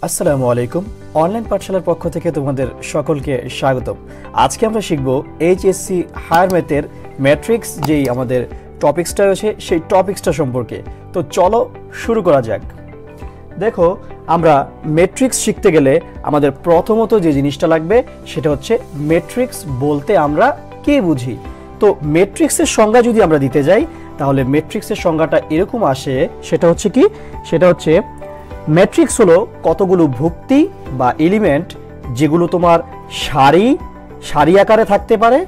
আসসালামু আলাইকুম। অনলাইন পাঠশালার পক্ষ থেকে তোমাদের সকলকে স্বাগতম। আজকে আমরা শিখব এইচএসসি হায়ার ম্যাথের ম্যাট্রিক্স যেই আমাদের টপিক্সটা রয়েছে সেই টপিক্সটা সম্পর্কে। তো চলো শুরু করা যাক। দেখো, আমরা ম্যাট্রিক্স শিখতে গেলে আমাদের প্রথমত যে জিনিসটা লাগবে সেটা হচ্ছে ম্যাট্রিক্স বলতে আমরা কি বুঝি। তো ম্যাট্রিক্সের সংজ্ঞা যদি আমরা দিতে যাই তাহলে ম্যাট্রিক্সের সংজ্ঞাটা এরকম আসে, সেটা হচ্ছে কি, সেটা হচ্ছে ম্যাট্রিক্স হলো কতগুলো ভুক্তি বা এলিমেন্ট যেগুলো তোমার সারি আকারে থাকতে পারে,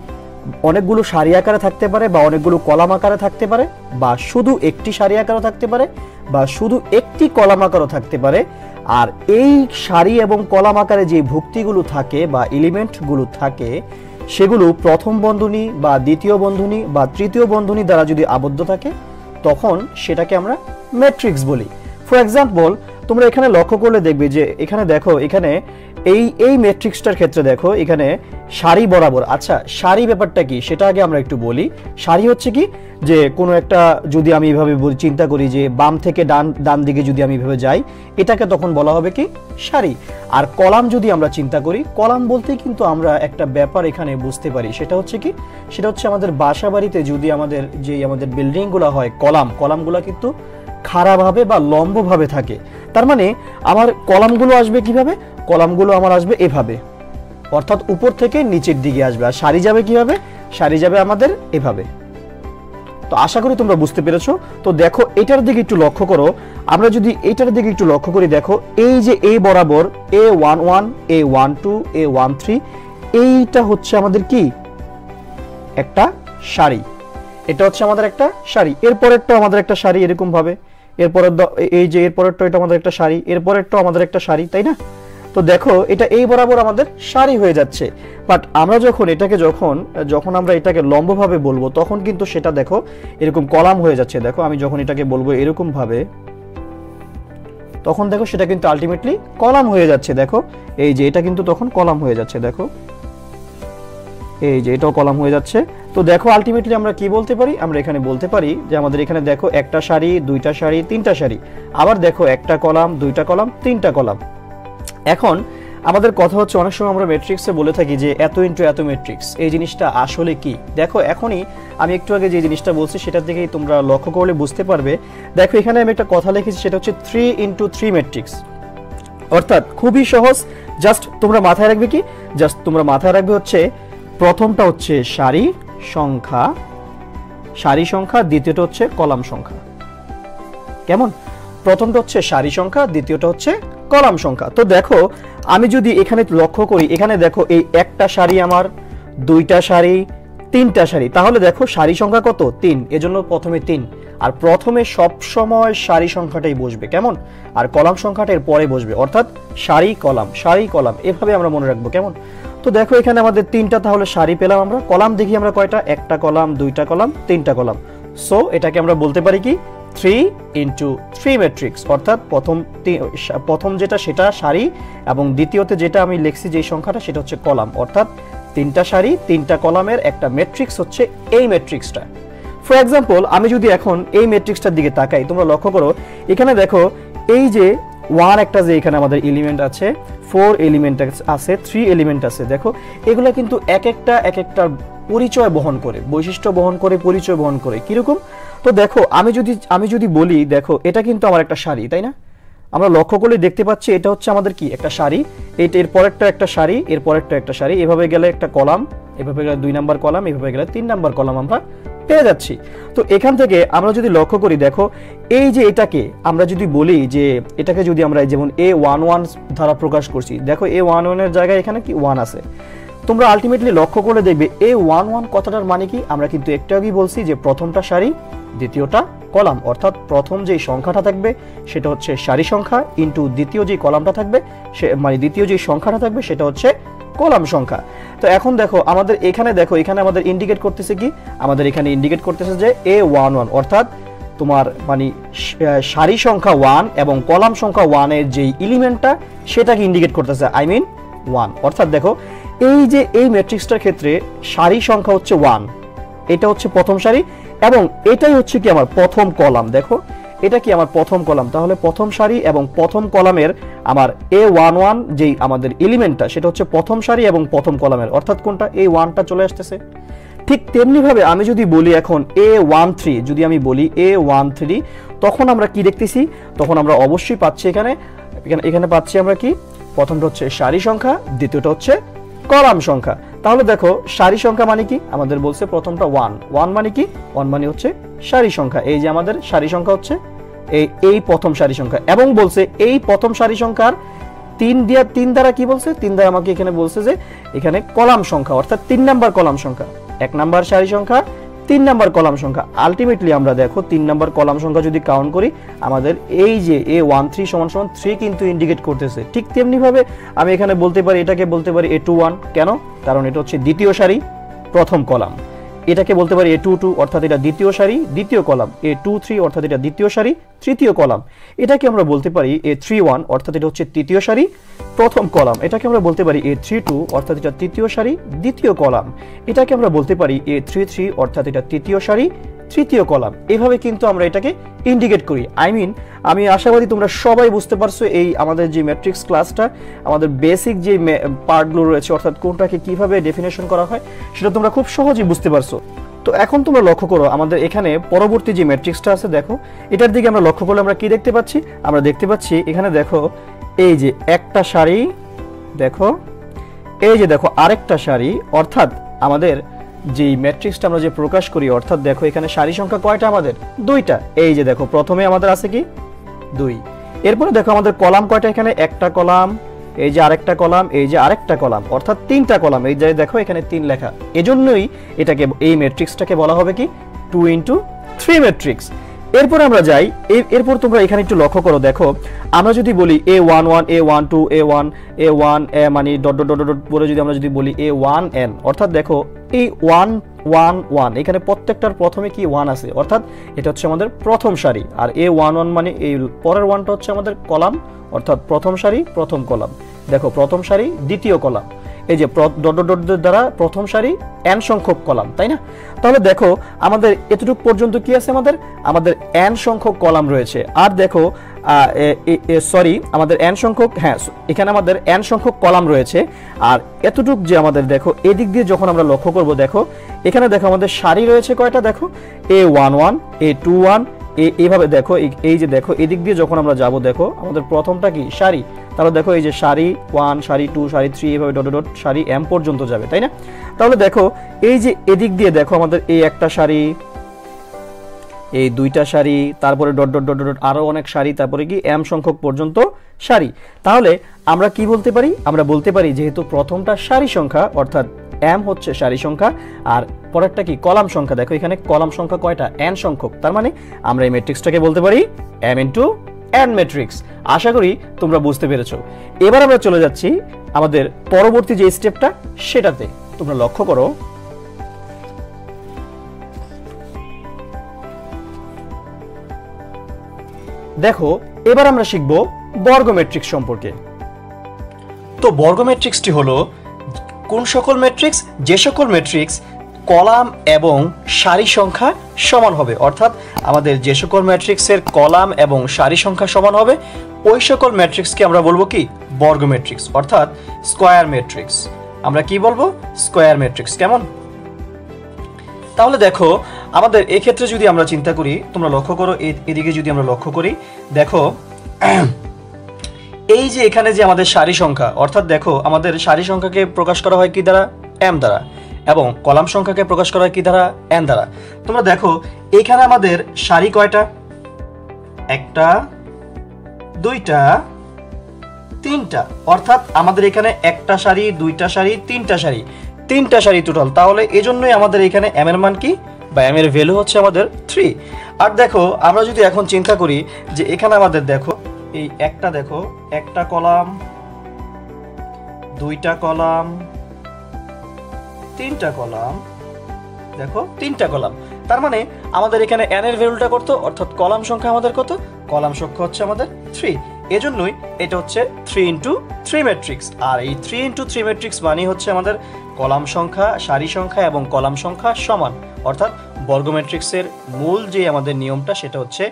অনেকগুলো সারি আকারে থাকতে পারে, বা অনেকগুলো কলাম আকারে থাকতে পারে, বা শুধু একটি সারি আকারে থাকতে পারে, বা শুধু একটি কলাম আকারও থাকতে পারে। আর এই সারি এবং কলাম আকারে যে ভুক্তিগুলো থাকে বা এলিমেন্টগুলো থাকে সেগুলো প্রথম বন্ধনী বা দ্বিতীয় বন্ধনী বা তৃতীয় বন্ধনী দ্বারা যদি আবদ্ধ থাকে তখন সেটাকে আমরা ম্যাট্রিক্স বলি। ফর এক্সাম্পল, তোমরা এখানে লক্ষ্য করলে দেখবে যে এখানে দেখো, এখানে এই ম্যাট্রিক্সটার ক্ষেত্রে দেখো এখানে সারি বরাবর। আচ্ছা, সারি ব্যাপারটা কি সেটা আগে আমরা একটু বলি। সারি হচ্ছে কি, যে কোনো একটা যদি আমি এইভাবে চিন্তা করি যে বাম থেকে ডান দিকে যদি আমি এইভাবে যাই এটাকে তখন বলা হবে কি সারি। আর কলাম যদি আমরা চিন্তা করি, কলাম বলতে কিন্তু আমরা একটা ব্যাপার এখানে বুঝতে পারি, সেটা হচ্ছে কি, সেটা হচ্ছে আমাদের বাসা বাড়িতে যদি আমাদের বিল্ডিংগুলো হয় কলামগুলো কিন্তু খাড়াভাবে বা লম্বভাবে থাকে। তার মানে আমার কলামগুলো আসবে কিভাবে, কলামগুলো আমার আসবে এভাবে, অর্থাৎ উপর থেকে নিচের দিকে আসবে। আর সারি যাবে কিভাবে, সারি যাবে আমাদের এভাবে। তো আশা করি তোমরা বুঝতে পেরেছো। তো দেখো এটার দিকে একটু লক্ষ্য করো, আমরা যদি এটার দিকে একটু লক্ষ্য করি, দেখো এই যে এই বরাবর A11 A12 A13 এইটা হচ্ছে আমাদের কি একটা সারি, এটা হচ্ছে আমাদের একটা সারি। এরপরেরটা আমাদের একটা সারি এরকম ভাবে, এরপরের এই যে এরপরেরটা এটা আমাদের একটা সারি, এরপরেরটা আমাদের একটা সারি, তাই না? তো দেখো এটা এই বরাবর আমাদের সারি হয়ে যাচ্ছে। বাট আমরা যখন আমরা এটাকে লম্বভাবে বলবো তখন কিন্তু সেটা দেখো এরকম কলাম হয়ে যাচ্ছে। দেখো আমি যখন এটাকে বলবো এরকম ভাবে তখন দেখো সেটা কিন্তু আলটিমেটলি কলাম হয়ে যাচ্ছে। দেখো এই যে এটা কিন্তু তখন কলাম হয়ে যাচ্ছে, দেখো এই যে এটাও কলাম হয়ে যাচ্ছে। তো দেখো আলটিমেটলি আমরা কি বলতে পারি, আমরা এখানে বলতে পারি যে আমাদের এখানে দেখো একটা সারি, দুইটা সারি, তিনটা সারি, আবার দেখো একটা কলাম, দুইটা কলাম, তিনটা কলাম। এখন আমাদের কথা হচ্ছে অনেক সময় আমরা ম্যাট্রিক্সে বলে থাকি যে এত ইনটু এত ম্যাট্রিক্স, এই জিনিসটা আসলে কি। দেখো এখনই আমি একটু আগে যে জিনিসটা বলছি সেটার দিকেই তোমরা লক্ষ্য করলে বুঝতে পারবে। দেখো এখানে আমি একটা কথা লিখেছি, সেটা হচ্ছে 3 ইনটু 3 ম্যাট্রিক্স। অর্থাৎ খুবই সহজ, জাস্ট তোমরা মাথায় রাখবে কি, জাস্ট তোমরা মাথায় রাখবে হচ্ছে প্রথমটা হচ্ছে সারি সংখ্যা, দ্বিতীয়টা হচ্ছে কলাম সংখ্যা। কেমন? প্রথমটা হচ্ছে সারি সংখ্যা, দ্বিতীয়টা হচ্ছে কলাম সংখ্যা। তো দেখো আমি যদি এখানে লক্ষ্য করি, এখানে দেখো এই একটা সারি আমার, দুইটা সারি, তিনটা সারি, তাহলে দেখো সারি সংখ্যা কত? 3, এজন্য প্রথমে 3। আর প্রথমে সব সময় সারি সংখ্যাটাই বসবে, কেমন? আর কলাম সংখ্যাটা এর পরে বসবে, অর্থাৎ সারি কলাম এভাবে আমরা মনে রাখবো, কেমন? তো দেখো এখানে আমাদের 3টা তাহলে সারি পেলাম আমরা। কলাম দেখি আমরা কয়টা, একটা কলাম, দুইটা কলাম, তিনটা কলাম। সো এটাকে আমরা বলতে পারি কি 3 ইনটু 3 ম্যাট্রিক্স। অর্থাৎ প্রথম যেটা সেটা সারি, এবং দ্বিতীয়তে যেটা আমি লিখছি যে সংখ্যাটা সেটা হচ্ছে কলাম। অর্থাৎ 3টা সারি 3টা কলামের একটা ম্যাট্রিক্স হচ্ছে এই ম্যাট্রিক্সটা। ফর এক্সাম্পল, আমি যদি এখন এই ম্যাট্রিক্সটার দিকে তাকাই, তোমরা লক্ষ্য করো এখানে দেখো এই যে 1 একটা যে এখানে আমাদের এলিমেন্ট আছে, 4 এলিমেন্ট আছে, 3 এলিমেন্ট আছে। দেখো এগুলা কিন্তু এক একটা পরিচয় বহন করে, বৈশিষ্ট্য বহন করে, পরিচয় বহন করে। কিরকম? তো দেখো আমি যদি বলি, দেখো এটা কিন্তু আমার একটা সারি, তাই না? আমরা লক্ষ্য করলে দেখতে পাচ্ছি এটা হচ্ছে আমাদের কি একটা সারি, এর পরেরটা একটা সারি, এর পরেরটা একটা সারি, এভাবে গেলে একটা কলাম, এভাবে গেলে 2 নাম্বার কলাম, এভাবে গেলে 3 নাম্বার কলাম আমরা পেয়ে যাচ্ছি। তো এখান থেকে আমরা যদি লক্ষ্য করি, দেখো এই যে এটাকে আমরা যদি বলি যে এটাকে যদি আমরা যেমন A11 দ্বারা প্রকাশ করছি, দেখো A11 এর জায়গায় এখানে কি 1 আছে। তোমরা আলটিমেটলি লক্ষ্য করে দেখবে A11 কথাটার মানে কি, আমরা কিন্তু একটু আগেই বলছি যে প্রথমটা সারি, দ্বিতীয়টা কলাম। অর্থাৎ প্রথম যে সংখ্যাটা থাকবে সেটা হচ্ছে সারি সংখ্যা, ইনটু দ্বিতীয় যে কলামটা থাকবে মানে দ্বিতীয় যে সংখ্যাটা থাকবে সেটা হচ্ছে কলাম সংখ্যা। তো এখন দেখো আমাদের এখানে, দেখো এখানে আমাদের ইন্ডিকেট করতেছে কি, আমাদের এখানে ইন্ডিকেট করতেছে যে A11, অর্থাৎ তোমার মানে সারি সংখ্যা 1 এবং কলাম সংখ্যা 1 এর যে এলিমেন্টটা সেটাকে ইন্ডিকেট করতেছে, আই মিন 1। অর্থাৎ দেখো এই যে এই ম্যাট্রিক্সটার ক্ষেত্রে সারি সংখ্যা হচ্ছে 1, এটা হচ্ছে প্রথম সারি, এবং এটাই হচ্ছে কি আমার প্রথম কলাম। দেখো এটা কি আমার প্রথম কলাম, তাহলে প্রথম সারি এবং প্রথম কলামের আমার A11 যেই আমাদের এলিমেন্টটা সেটা হচ্ছে প্রথম সারি এবং প্রথম কলামের, অর্থাৎ কোনটা A1টা চলে আসতেছে। ঠিক তেমনি ভাবে আমি যদি বলি এখন A13, যদি আমি বলি A13, তখন আমরা কি দেখতেছি, তখন আমরা অবশ্যই পাচ্ছি এখানে পাচ্ছি আমরা কি, প্রথমটা হচ্ছে সারি সংখ্যা, দ্বিতীয়টা হচ্ছে কলাম সংখ্যা। তাহলে দেখো সারি সংখ্যা মানে কি, আমাদের বলছে প্রথমটা 1 মানে কি, 1 মানে হচ্ছে সারি সংখ্যা। এই যে আমাদের সারি সংখ্যা হচ্ছে এই প্রথম সারি সংখ্যা, এবং বলছে এই প্রথম সারি সংখ্যার 3 দ্বারা কি বলছে, 3 দ্বারা আমাকে এখানে বলছে যে এখানে কলাম সংখ্যা, অর্থাৎ 3 নাম্বার কলাম সংখ্যা, 1 নাম্বার সারি সংখ্যা, 3 নাম্বার কলাম সংখ্যা। আলটিমেটলি আমরা দেখো 3 নাম্বার কলাম সংখ্যা যদি কাউন্ট করি, আমাদের এই যে A13 = 3 কিন্তু ইন্ডিকেট করতেছে। ঠিক তেমনি ভাবে আমি এখানে বলতে পারি, এটাকে বলতে পারি A21, কেন, কারণ এটা হচ্ছে দ্বিতীয় সারি প্রথম কলাম। এটাকে বলতে পারি A22, অর্থাৎ এটা দ্বিতীয় সারি দ্বিতীয় কলাম। A23, অর্থাৎ এটা দ্বিতীয় সারি তৃতীয় কলাম। এটাকে আমরা বলতে পারি A31, অর্থাৎ এটা হচ্ছে তৃতীয় সারি প্রথম কলাম। এটাকে আমরা বলতে পারি A32, অর্থাৎ এটা তৃতীয় সারি দ্বিতীয় কলাম। এটাকে আমরা বলতে পারি A33, অর্থাৎ এটা তৃতীয় সারি তৃতীয় কলাম। এভাবে কিন্তু আমরা এটাকে ইন্ডিকেট করি। আমি আশাবাদী তোমরা সবাই বুঝতে পারছো এই আমাদের যে ম্যাট্রিক্স ক্লাসটা, আমাদের বেসিক যে পার্টগুলো রয়েছে, অর্থাৎ কোনটাকে কিভাবে ডেফিনেশন করা হয় সেটা তোমরা খুব সহজেই বুঝতে পারছো। তো এখন তোমরা লক্ষ্য করো আমাদের এখানে পরবর্তী যে ম্যাট্রিক্সটা আছে, দেখো এটার দিকে আমরা লক্ষ্য করলে আমরা কি দেখতে পাচ্ছি, আমরা দেখতে পাচ্ছি এখানে দেখো এই যে একটা সারি, দেখো এই যে দেখো আরেকটা সারি, অর্থাৎ আমাদের যে ম্যাট্রিক্সটা আমরা যে প্রকাশ করি, অর্থাৎ দেখো এখানে সারি সংখ্যা কয়টা, আমাদের 2টা। এই যে দেখো প্রথমে আমাদের আছে কি 2, এরপরে দেখো আমাদের কলাম কয়টা, এখানে একটা কলাম, এই যে আরেকটা কলাম, এই যে আরেকটা কলাম, অর্থাৎ 3টা কলাম। এই যে দেখো এখানে 3 লেখা, এজন্যই এটাকে এই ম্যাট্রিক্সটাকে বলা হবে কি 2 × 3 ম্যাট্রিক্স। এরপর আমরা যাই, এরপর তোমরা এখানে একটু লক্ষ্য করো, দেখো আমরা যদি বলি A11 A12 A1 মানে ডট ডট ডট পরে যদি আমরা যদি বলি A1n, অর্থাৎ দেখো এই 1 1 1 এখানে প্রত্যেকটার প্রথমে কি 1 আছে, অর্থাৎ এটা হচ্ছে আমাদের প্রথম সারি। আর A11 মানে এই পরের 1টা হচ্ছে আমাদের কলাম, অর্থাৎ প্রথম সারি প্রথম কলাম। দেখো প্রথম সারি দ্বিতীয় কলাম, এই যে ডট ডট ডট দ্বারা প্রথম সারি n সংখ্যক কলাম, তাই না? তাহলে দেখো আমাদের এতটুকু পর্যন্ত কি আছে, আমাদের n সংখ্যক কলাম রয়েছে। আর দেখো আমাদের n সংখ্যক, হ্যাঁ এখানে আমাদের n সংখ্যক কলাম রয়েছে। আর এতটুক যে আমাদের দেখো এদিক দিয়ে যখন আমরা লক্ষ্য করব, দেখো এখানে দেখো আমাদের সারি রয়েছে কয়টা, দেখো A11 A21 এইভাবে দেখো এই যে দেখো এদিক দিয়ে যখন আমরা যাব, দেখো আমাদের প্রথমটা কি সারি, তাহলে দেখো এই যে সারি 1 সারি 2 সারি 3 এইভাবে ডট ডট সারি m পর্যন্ত যাবে, তাই না? তাহলে দেখো এই যে এদিক দিয়ে দেখো আমাদের এই একটা সারি, এই 2টা সারি, তারপরে ডট ডট ডট ডট আরো অনেক সারি, তারপরে কি m সংখ্যক পর্যন্ত সারি। তাহলে আমরা কি বলতে পারি, আমরা বলতে পারি যেহেতু প্রথমটা সারি সংখ্যা, অর্থাৎ m হচ্ছে সারি সংখ্যা, আর পরেরটা কি কলাম সংখ্যা। দেখো এখানে কলাম সংখ্যা কয়টা, n সংখ্যক, তার মানে আমরা এই ম্যাট্রিক্সটাকে বলতে পারি m × n ম্যাট্রিক্স। আশা করি তোমরা বুঝতে পেরেছো। এবার আমরা চলে যাচ্ছি আমাদের পরবর্তী যে স্টেপটা সেটাতে। তোমরা লক্ষ্য করো, দেখো এবার আমরা শিখব বর্গ ম্যাট্রিক্স সম্পর্কে। তো বর্গ ম্যাট্রিক্সটি হলো কোন সকল ম্যাট্রিক্স, যে সকল ম্যাট্রিক্স কলাম এবং সারি সংখ্যা সমান হবে, অর্থাৎ আমাদের যে সকল ম্যাট্রিক্সের কলাম এবং সারি সংখ্যা সমান হবে ওই সকল ম্যাট্রিক্সকে আমরা বলবো কি বর্গ ম্যাট্রিক্স, অর্থাৎ স্কয়ার ম্যাট্রিক্স। আমরা কি বলবো, স্কয়ার ম্যাট্রিক্স। কেমন? তাহলে দেখো আমাদের এই ক্ষেত্রে যদি আমরা চিন্তা করি, তোমরা লক্ষ্য করো এদিকে যদি আমরা লক্ষ্য করি, দেখো এই যে এখানে যে আমাদের সারি সংখ্যা, অর্থাৎ দেখো আমাদের সারি সংখ্যাকে প্রকাশ করা হয় কি দ্বারা, m দ্বারা, এবং কলাম সংখ্যাকে প্রকাশ করা হয় কি দ্বারা, n দ্বারা। তোমরা দেখো এখানে আমাদের সারি কয়টা, একটা, 2টা, 3টা, অর্থাৎ আমাদের এখানে একটা সারি, 2টা সারি, 3টা সারি টোটাল। তাহলে এজন্যই আমাদের এখানে m এর মান কি, বা m এর ভ্যালু হচ্ছে আমাদের 3। আর দেখো আমরা যদি এখন চিন্তা করি যে এখানে আমাদের দেখো এই একটা, দেখো একটা কলাম, 2টা কলাম, 3টা কলাম, দেখো 3টা কলাম, তার মানে আমাদের এখানে n এর ভ্যালুটা কত, অর্থাৎ কলাম সংখ্যা আমাদের কত, কলাম সংখ্যা হচ্ছে আমাদের 3। এজন্যই এটা হচ্ছে 3 × 3 ম্যাট্রিক্স। আর এই 3 × 3 ম্যাট্রিক্স মানে হচ্ছে আমাদের কলাম সংখ্যা, সারি সংখ্যা এবং কলাম সংখ্যা সমান, অর্থাৎ বর্গ ম্যাট্রিক্সের মূল যে আমাদের নিয়মটা সেটা হচ্ছে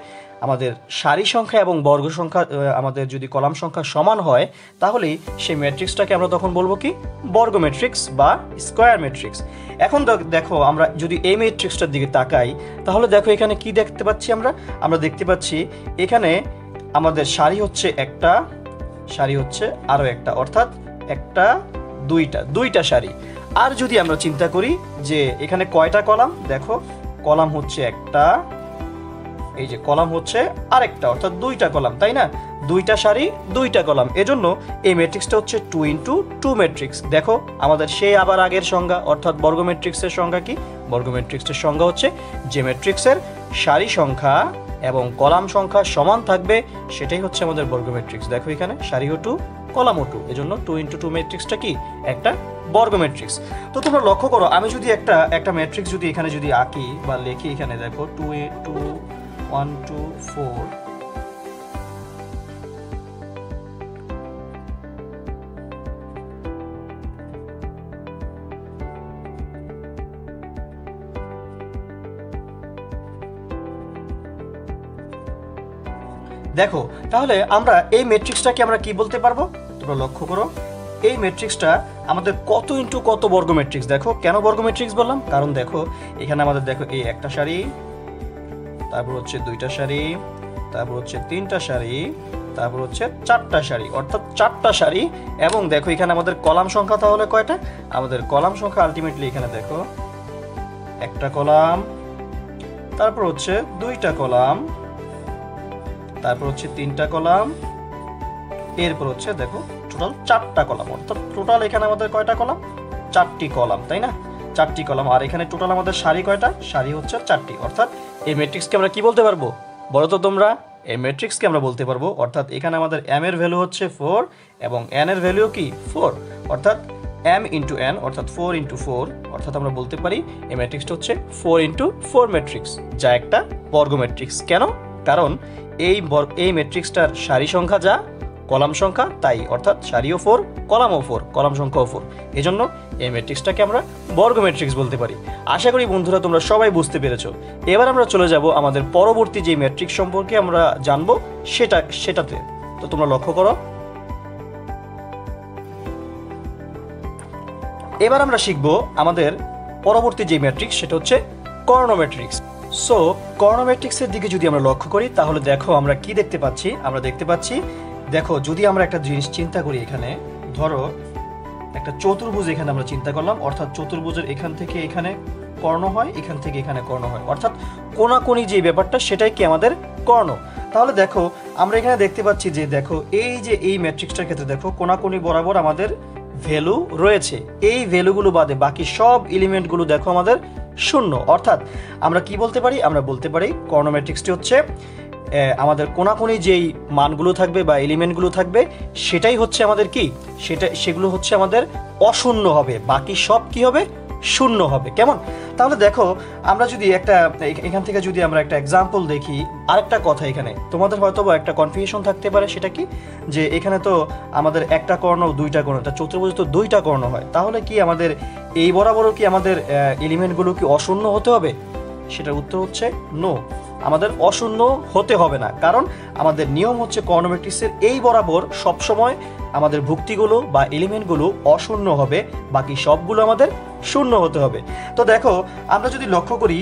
আমাদের সারি সংখ্যা এবং বর্গ সংখ্যা আমাদের যদি কলাম সংখ্যা সমান হয় তাহলে সেই ম্যাট্রিক্সটাকে আমরা তখন বলবো কি বর্গ ম্যাট্রিক্স বা স্কয়ার ম্যাট্রিক্স। এখন দেখো আমরা যদি এই ম্যাট্রিক্সটার দিকে তাকাই তাহলে দেখো এখানে কি দেখতে পাচ্ছি আমরা দেখতে পাচ্ছি এখানে আমাদের সারি হচ্ছে একটা, সারি হচ্ছে আরো একটা, অর্থাৎ একটা দুইটা সারি। আর যদি আমরা চিন্তা করি যে এখানে কয়টা কলাম, দেখো কলাম হচ্ছে একটা, এই যে কলাম হচ্ছে আরেকটা, অর্থাৎ দুইটা কলাম, তাই না? দুইটা সারি দুইটা কলাম, এজন্য এই ম্যাট্রিক্সটা হচ্ছে 2 into 2 ম্যাট্রিক্স। দেখো আমাদের সেই আবার আগের সংজ্ঞা, অর্থাৎ বর্গ ম্যাট্রিক্সের সংজ্ঞা কি? বর্গ ম্যাট্রিক্সের সংজ্ঞা হচ্ছে যে ম্যাট্রিক্সের সারি সংখ্যা এবং কলাম সংখ্যা সমান থাকবে সেটাই হচ্ছে আমাদের বর্গ ম্যাট্রিক্স। দেখো এখানে সারিও 2 কলামও 2, এজন্য 2 into 2 ম্যাট্রিক্সটা কি একটা বর্গ ম্যাট্রিক্স। তো তোমরা লক্ষ্য করো আমি যদি একটা ম্যাট্রিক্স যদি এখানে যদি আঁকি বা লিখি, এখানে দেখো 2 1 2 4, দেখো তাহলে আমরা এই ম্যাট্রিক্সটাকে আমরা কি বলতে পারবো? তোমরা লক্ষ্য করো এই ম্যাট্রিক্সটা আমাদের কত ইনটু কত বর্গ ম্যাট্রিক্স। দেখো কেন বর্গ ম্যাট্রিক্স বললাম? কারণ দেখো এখানে আমাদের দেখো এই একটা সারি, তারপর হচ্ছে দুইটা সারি, তারপর হচ্ছে তিনটা সারি, তারপর হচ্ছে চারটা সারি, অর্থাৎ চারটা সারি। এবং দেখো এখানে আমাদের কলাম সংখ্যা তাহলে কয়টা? আমাদের কলাম সংখ্যা আলটিমেটলি এখানে দেখো একটা কলাম, তারপর হচ্ছে দুইটা কলাম, তারপর হচ্ছে তিনটা কলাম, এরপর হচ্ছে দেখো টোটাল চারটা কলাম, অর্থাৎ টোটাল এখানে আমাদের কয়টা কলাম? চারটি কলাম, তাই না? চারটি কলাম। আর এখানে টোটাল আমাদের সারি কয়টা? সারি হচ্ছে চারটি। অর্থাৎ এই ম্যাট্রিক্সকে আমরা কি বলতে পারবো বলো তো তোমরা? এই ম্যাট্রিক্সকে আমরা বলতে পারবো, অর্থাৎ এখানে আমাদের m এর ভ্যালু হচ্ছে 4 এবং n এর ভ্যালু কি 4, অর্থাৎ m into n অর্থাৎ 4 into 4, অর্থাৎ আমরা বলতে পারি এই ম্যাট্রিক্সটা হচ্ছে 4 into 4 ম্যাট্রিক্স, যা একটা বর্গ ম্যাট্রিক্স। কেন? কারণ এই ম্যাট্রিক্সটার সারি সংখ্যা যা কলাম সংখ্যা তাই, অর্থাৎ সারিও 4 কলামও 4 কলাম সংখ্যাও 4, এজন্য এই ম্যাট্রিক্সটাকে আমরা বর্গ ম্যাট্রিক্স বলতে পারি। আশা করি বন্ধুরা তোমরা সবাই বুঝতে পেরেছো। এবার আমরা চলে যাব আমাদের পরবর্তী যে ম্যাট্রিক্স সম্পর্কে আমরা জানবো সেটাতে। তো তোমরা লক্ষ্য করো এবার আমরা শিখব আমাদের পরবর্তী যে ম্যাট্রিক্স সেটা হচ্ছে কর্ণ ম্যাট্রিক্স। সো কর্ণ ম্যাট্রিক্সের দিকে যদি আমরা লক্ষ্য করি তাহলে দেখো আমরা কি দেখতে পাচ্ছি? আমরা দেখতে পাচ্ছি দেখো যদি আমরা একটা জিনিস চিন্তা করি, এখানে ধরো একটা চতুর্ভুজ এখানে আমরা চিন্তা করলাম, অর্থাৎ চতুর্ভুজের এখান থেকে এখানে কর্ণ হয়, এখান থেকে এখানে কর্ণ হয়, অর্থাৎ কোনাকুনি যে ব্যাপারটা সেটাই কি আমাদের কর্ণ। তাহলে দেখো আমরা এখানে দেখতে পাচ্ছি যে দেখো এই যে এই ম্যাট্রিক্সটার ক্ষেত্রে দেখো কোনাকুনি বরাবর আমাদের ভ্যালু রয়েছে, এই ভ্যালুগুলো বাদে বাকি সব এলিমেন্টগুলো দেখো আমাদের শূন্য। অর্থাৎ আমরা কি বলতে পারি? আমরা বলতে পারি কর্ণ ম্যাট্রিক্সটি হচ্ছে আমাদের কোনাকুনি যেই মানগুলো থাকবে বা এলিমেন্টগুলো থাকবে সেটাই হচ্ছে আমাদের কি, সেগুলো হচ্ছে আমাদের অশূন্য হবে, বাকি সব কি হবে? শূন্য হবে। কেমন? তাহলে দেখো আমরা যদি এখান থেকে যদি আমরা একটা এক্সাম্পল দেখি, আরেকটা কথা এখানে তোমাদের হয়তো একটা কনফিউশন থাকতে পারে, সেটা কি যে এখানে তো আমাদের একটা কর্ণ দুইটা কর্ণ, এটা চতুর্ভুজ তো দুইটা কর্ণ হয়, তাহলে কি আমাদের এই বরাবরও কি আমাদের এলিমেন্টগুলো কি অশূন্য হতে হবে? সেটার উত্তর হচ্ছে নো, আমাদের অশূন্য হতে হবে না। কারণ আমাদের নিয়ম হচ্ছে কর্ণ ম্যাট্রিক্সের এই বরাবর সবসময় আমাদের ভুক্তিগুলো বা এলিমেন্টগুলো অশূন্য হবে, বাকি সবগুলো আমাদের শূন্য হতে হবে। তো দেখো আমরা যদি লক্ষ্য করি,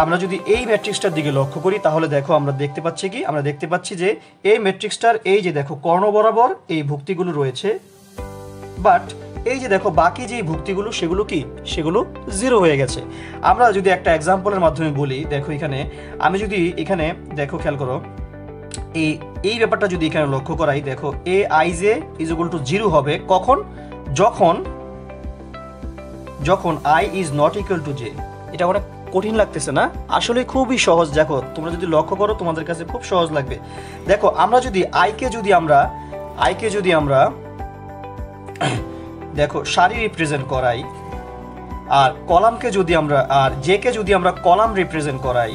আমরা যদি এই ম্যাট্রিক্সটার দিকে লক্ষ্য করি তাহলে দেখো আমরা দেখতে পাচ্ছি কি? আমরা দেখতে পাচ্ছি যে এই ম্যাট্রিক্সটার এই যে দেখো কর্ণ বরাবর এই ভুক্তিগুলো রয়েছে, বাট এই যে দেখো বাকি যে ভুক্তিগুলো সেগুলো কি? সেগুলো জিরো হয়ে গেছে। আমরা যদি একটা এক্সাম্পলের মাধ্যমে বলি, দেখো এখানে আমি যদি এখানে দেখো খেয়াল করো এই ব্যাপারটা যদি এখানে লক্ষ্য করাই, দেখো A I J is equal to 0 হবে কখন? যখন I is not equal to J. এটা অনেক কঠিন লাগতেছে না? আসলে খুবই সহজ। দেখো তোমরা যদি লক্ষ্য করো তোমাদের কাছে খুব সহজ লাগবে। দেখো আমরা যদি আইকে যদি আমরা দেখো সারি রিপ্রেজেন্ট করাই, আর কলামকে যদি আমরা আর জে কে যদি আমরা কলাম রিপ্রেজেন্ট করাই,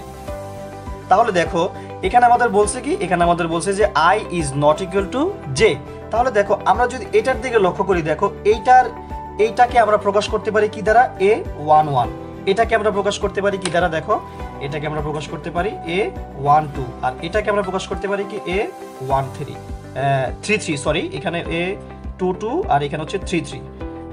তাহলে দেখো এখানে আমাদের বলছে কি? এখানে আমাদের বলছে যে I is not equal to J. তাহলে দেখো আমরা যদি এটার দিকে লক্ষ্য করি, দেখো এইটাকে আমরা প্রকাশ করতে পারি কি দ্বারা? A11। এটাকে আমরা প্রকাশ করতে পারি কি দ্বারা? দেখো এটাকে আমরা প্রকাশ করতে পারি A12 আর এটাকে আমরা প্রকাশ করতে পারি কি A13 33 সরি, এখানে A22 আর এখানে হচ্ছে 33।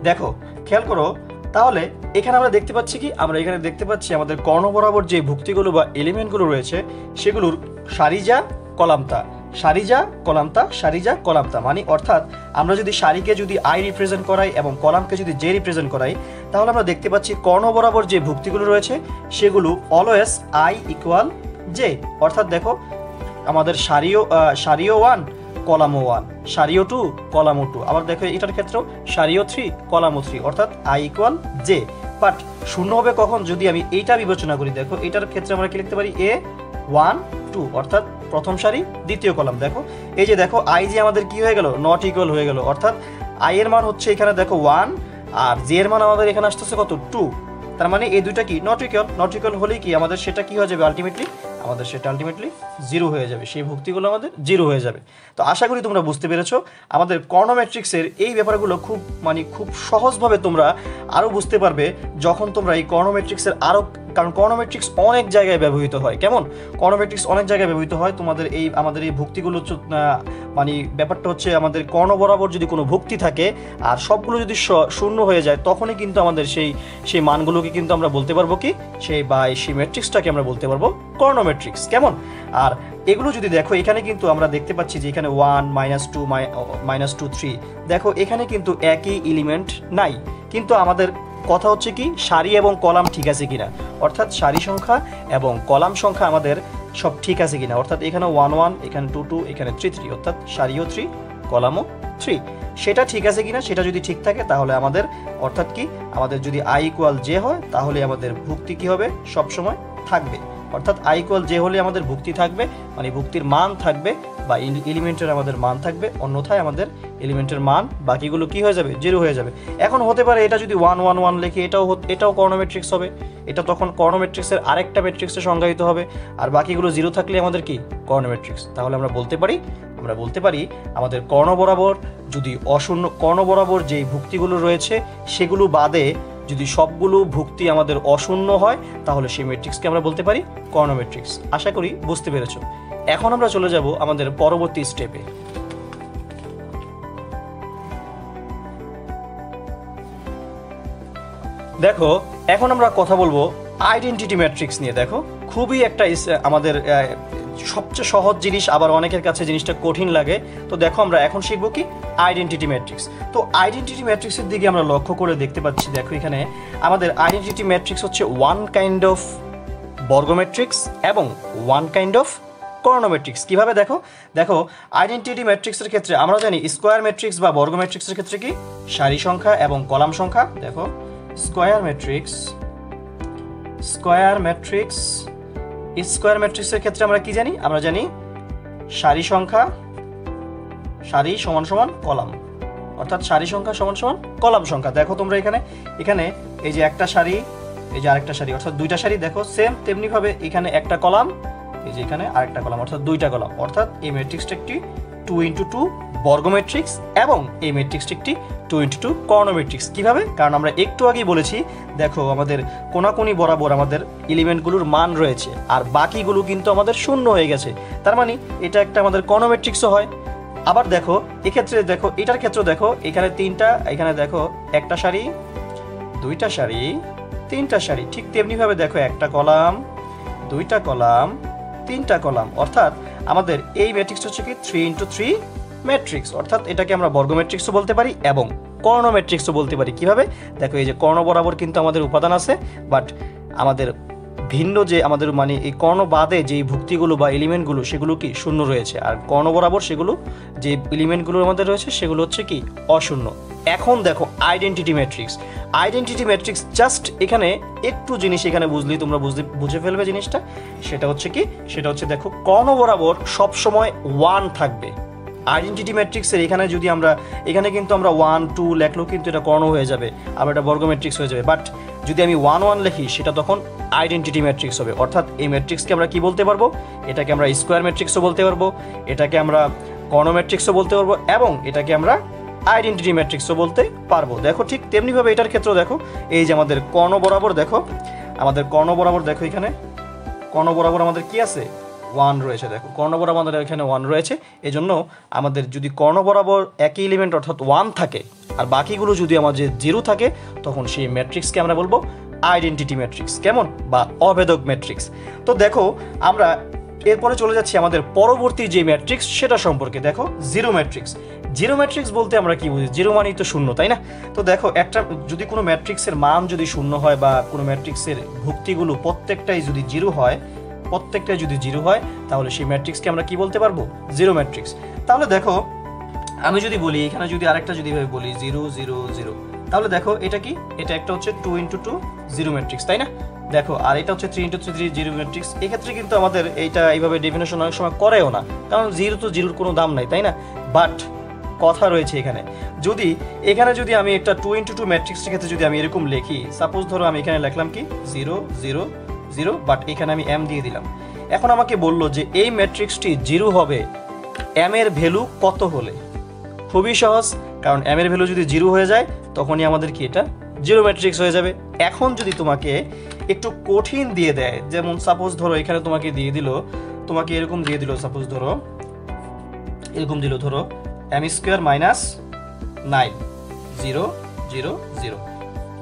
দেখো খেয়াল করো, তাহলে এখানে আমরা দেখতে পাচ্ছি কি, আমরা এখানে দেখতে পাচ্ছি আমাদের কর্ণ বরাবর যে ভুক্তিগুলো বা এলিমেন্টগুলো রয়েছে সেগুলোর সারিজা কলামতা, সারিজা কলামতা, সারিজা কলামতা, মানে অর্থাৎ আমরা যদি সারিকে যদি আই রিপ্রেজেন্ট করাই এবং কলামকে যদি জে রিপ্রেজেন্ট করাই, তাহলে আমরা দেখতে পাচ্ছি কর্ণ বরাবর যে ভুক্তিগুলো রয়েছে সেগুলো অলওয়েজ আই ইকুয়াল জে। অর্থাৎ দেখো আমাদের সারিও 1 কলামও 1, সারিও 2 কলামও 2, আবার দেখো এটার ক্ষেত্রেও সারিও 3 কলামও 3, অর্থাৎ আই ইকুয়াল জে। বাট শূন্য হবে কখন, যদি আমি এইটা বিবেচনা করি। দেখো এটার ক্ষেত্রে আমরা কি লিখতে পারি A12 অর্থাৎ প্রথম সারি দ্বিতীয় কলাম। দেখো এই যে দেখো আই যে আমাদের কি হয়ে গেল, নট ইকুয়াল হয়ে গেল, অর্থাৎ আই এর মান হচ্ছে এখানে দেখো 1 আর জে এর মান আমাদের এখানে আসতেছে কত 2, তার মানে এই দুইটা কি নট ইকুয়াল। নট ইকুয়াল হলেই কি আমাদের সেটা কি হয়ে যাবে, আলটিমেটলি আমাদের সেটা আলটিমেটলি জিরো হয়ে যাবে, সেই ভুক্তিগুলো আমাদের জিরো হয়ে যাবে। তো আশা করি তোমরা বুঝতে পেরেছো আমাদের কর্ণ ম্যাট্রিক্সের এই ব্যাপারগুলো খুব সহজভাবে তোমরা আরও বুঝতে পারবে যখন তোমরা এই কর্ণ ম্যাট্রিক্সের আরও, কারণ কর্ণ ম্যাট্রিক্স অনেক জায়গায় ব্যবহৃত হয়। কেমন কর্ণ ম্যাট্রিক্স অনেক জায়গায় ব্যবহৃত হয়, তোমাদের আমাদের এই ভুক্তিগুলো মানে ব্যাপারটা হচ্ছে আমাদের কর্ণ বরাবর যদি কোনো ভুক্তি থাকে আর সবগুলো যদি শূন্য হয়ে যায়, তখনই কিন্তু আমাদের সেই মানগুলোকে কিন্তু আমরা বলতে পারবো কি, সেই ম্যাট্রিক্সটাকে আমরা বলতে পারবো কর্ণ ম্যাট্রিক্স। কেমন, আর এগুলো যদি দেখো এখানে কিন্তু আমরা দেখতে পাচ্ছি যে এখানে 1 -2 -2 3, দেখো এখানে কিন্তু একই এলিমেন্ট নাই, কিন্তু আমাদের কথা হচ্ছে কি সারি এবং কলাম ঠিক আছে কিনা, অর্থাৎ সারি সংখ্যা এবং কলাম সংখ্যা আমাদের সব ঠিক আছে কিনা, অর্থাৎ এখানে 1 1, এখানে 2 2, এখানে 3 3, অর্থাৎ সারিও 3 কলামও 3, সেটা ঠিক আছে কিনা। সেটা যদি ঠিক থাকে তাহলে আমাদের অর্থাৎ কি আমাদের যদি আই ইকুয়াল জে হয় তাহলে আমাদের ভুক্তি কি হবে, সবসময় থাকবে। অর্থাৎ আই ইকুয়াল জে হলে আমাদের ভুক্তি থাকবে, মানে ভুক্তির মান থাকবে বা এলিমেন্টের আমাদের মান থাকবে, অন্যথায় আমাদের এলিমেন্টের মান বাকিগুলো কি হয়ে যাবে, জিরো হয়ে যাবে। এখন হতে পারে এটা যদি 1 1 1 লিখি, এটাও কর্ণ ম্যাট্রিক্স হবে, এটা তখন কর্ণ ম্যাট্রিক্সের আরেকটা ম্যাট্রিক্সে সংজ্ঞায়িত হবে, আর বাকিগুলো জিরো থাকলে আমাদের কি কর্ণ ম্যাট্রিক্স। তাহলে আমরা বলতে পারি আমাদের কর্ণ বরাবর যদি কর্ণ বরাবর যেই ভুক্তিগুলো রয়েছে সেগুলো বাদে যদি সবগুলো ভুক্তি আমাদের অশূন্য হয় তাহলে সেই ম্যাট্রিক্সকে আমরা বলতে পারি কর্ণ ম্যাট্রিক্স। আশা করি বুঝতে পেরেছো। এখন আমরা চলে যাব আমাদের পরবর্তী স্টেপে। দেখো এখন আমরা কথা বলবো আইডেন্টিটি ম্যাট্রিক্স নিয়ে। দেখো খুবই একটা আমাদের সবচেয়ে সহজ জিনিস, আবার অনেকের কাছে জিনিসটা কঠিন লাগে। তো দেখো আমরা এখন শিখবো কি আইডেন্টিটি ম্যাট্রিক্স। তো আইডেন্টিটি ম্যাট্রিক্সের দিকে আমরা লক্ষ্য করে দেখতে পাচ্ছি, দেখো এখানে আমাদের আইডেন্টিটি ম্যাট্রিক্স হচ্ছে ওয়ান কাইন্ড অফ বর্গ ম্যাট্রিক্স এবং one kind of Karna matrix. কিভাবে দেখো আইডেন্টিটি ম্যাট্রিক্সের ক্ষেত্রে আমরা জানি স্কোয়ার ম্যাট্রিক্স বা বর্গ ম্যাট্রিক্সের ক্ষেত্রে কি সারি সংখ্যা এবং কলাম সংখ্যা। দেখো স্কোয়ার ম্যাট্রিক্সের ক্ষেত্রে আমরা কি জানি, আমরা জানি সারি সমান সমান কলাম, অর্থাৎ সারি সংখ্যা সমান সমান কলাম সংখ্যা। দেখো তোমরা এখানে এই যে একটা সারি, এই যে আরেকটা সারি, অর্থাৎ দুইটা সারি। দেখো সেম তেমনি ভাবে এখানে একটা কলাম, এই যে এখানে আরেকটা কলাম, অর্থাৎ দুইটা কলাম। অর্থাৎ এই ম্যাট্রিক্সটা একটি 2 × 2 বর্গ ম্যাট্রিক্স এবং এই ম্যাট্রিক্সটি একটি 2 × 2 কর্ণ ম্যাট্রিক্স। কিভাবে, কারণ আমরা একটু আগেই বলেছি দেখো আমাদের কোনাকুনি বরাবর আমাদের এলিমেন্টগুলোর মান রয়েছে আর বাকিগুলো কিন্তু আমাদের শূন্য হয়ে গেছে, তার মানে এটা একটা আমাদের কর্ণ ম্যাট্রিক্সও হয়। আবার দেখো এক্ষেত্রে দেখো এটার ক্ষেত্রে দেখো এখানে তিনটা, এখানে দেখো একটা সারি, দুইটা সারি, তিনটা সারি, ঠিক তেমনিভাবে দেখো একটা কলাম, দুইটা কলাম, তিনটা কলাম। অর্থাৎ আমাদের এই ম্যাট্রিক্সটা হচ্ছে কি 3 × 3 ম্যাট্রিক্স, অর্থাৎ এটাকে আমরা বর্গ ম্যাট্রিক্সও বলতে পারি এবং কর্ণ ম্যাট্রিক্সও বলতে পারি। কিভাবে, দেখো এই যে কর্ণ বরাবর কিন্তু আমাদের উপাদান আছে, বাট আমাদের ভিন্ন যে আমাদের মানে এই কর্ণ বাদে যেই ভুক্তিগুলো বা এলিমেন্টগুলো সেগুলো কি শূন্য রয়েছে, আর কর্ণ বরাবর সেগুলো যে এলিমেন্টগুলো আমাদের রয়েছে সেগুলো হচ্ছে কি অশূন্য। এখন দেখো আইডেন্টিটি ম্যাট্রিক্স জাস্ট এখানে একটু জিনিস এখানে বুঝলেই তোমরা বুঝে ফেলবে জিনিসটা। সেটা হচ্ছে দেখো কর্ণ বরাবর সবসময় 1 থাকবে। আইডেন্টিটি ম্যাট্রিক্সের এখানে কিন্তু আমরা 1 2 লেখলেও কিন্তু এটা কর্ণ হয়ে যাবে, আবার এটা বর্গ ম্যাট্রিক্স হয়ে যাবে। বাট যদি আমি 1 1 লিখি সেটা তখন আইডেন্টিটি ম্যাট্রিক্স হবে। অর্থাৎ এই ম্যাট্রিক্সকে আমরা কি বলতে পারবো, এটাকে আমরা স্কোয়ার ম্যাট্রিক্সও বলতে পারবো, এটাকে আমরা কর্ণ ম্যাট্রিক্সও বলতে পারবো এবং এটাকে আমরা আইডেন্টিটি ম্যাট্রিক্সও বলতে পারবো। দেখো ঠিক তেমনিভাবে এটার ক্ষেত্রেও দেখো এই যে আমাদের কর্ণ বরাবর দেখো এখানে কর্ণ বরাবর আমাদের কি আছে 1 রয়েছে। দেখো কর্ণ বরাবর আমাদের এখানে 1 রয়েছে, এজন্য আমাদের যদি কর্ণ বরাবর একই এলিমেন্ট অর্থাৎ 1 থাকে আর বাকিগুলো যদি আমাদের 0 থাকে, তখন সেই ম্যাট্রিক্সকে আমরা বলবো আইডেন্টিটি ম্যাট্রিক্স, কেমন, বা অভেদক ম্যাট্রিক্স। তো দেখো আমরা এরপরে চলে যাচ্ছি আমাদের পরবর্তী যে ম্যাট্রিক্স সেটা সম্পর্কে। দেখো জিরো ম্যাট্রিক্স। জিরো ম্যাট্রিক্স বলতে আমরা কি বুঝি? জিরো মানেই তো শূন্য, তাই না? তো দেখো একটা যদি কোনো ম্যাট্রিক্সের মান যদি শূন্য হয় বা কোনো ম্যাট্রিক্সের ভুক্তিগুলো প্রত্যেকটাই যদি জিরো হয়, প্রত্যেকটাই যদি জিরো হয়, তাহলে সেই ম্যাট্রিক্সকে আমরা কি বলতে পারবো? Zero matrix. তাহলে দেখো আমি যদি বলি এখানে যদি আরেকটা যদি ভাবে বলি 0 0 0, তাহলে দেখো এটা কি? এটা একটা হচ্ছে 2 × 2 জিরো ম্যাট্রিক্স, তাই না? দেখো আর এটা হচ্ছে 3 × 3 জিরো ম্যাট্রিক্স। এক্ষেত্রে কিন্তু আমাদের এইটা এইভাবে ডেফিনেশন অনেক সময় করেও না, কারণ জিরো তো জিরোর কোনো দাম নাই, তাই না? বাট কথা রয়েছে এখানে, যদি এখানে যদি আমি একটা 2 × 2 ম্যাট্রিক্সের ক্ষেত্রে যদি আমি এরকম লিখি, সাপোজ ধরো আমি এখানে লিখলাম কি 0 0 0, বাট এখানে আমি m দিয়ে দিলাম। এখন আমাকে বললো যে এই ম্যাট্রিক্সটি জিরো হবে m এর ভ্যালু কত হলে? খুবই সহজ, কারণ m এর ভ্যালু যদি জিরো হয়ে যায় তখনই আমাদের কি এটা জিরো ম্যাট্রিক্স হয়ে যাবে। এখন যদি তোমাকে একটু কঠিন দিয়ে দেয়, যেমন সাপোজ ধরো এখানে তোমাকে দিয়ে দিল, তোমাকে এরকম দিয়ে দিল, সাপোজ ধরো এরকম দিল, ধরো m² - 9 0 0 0।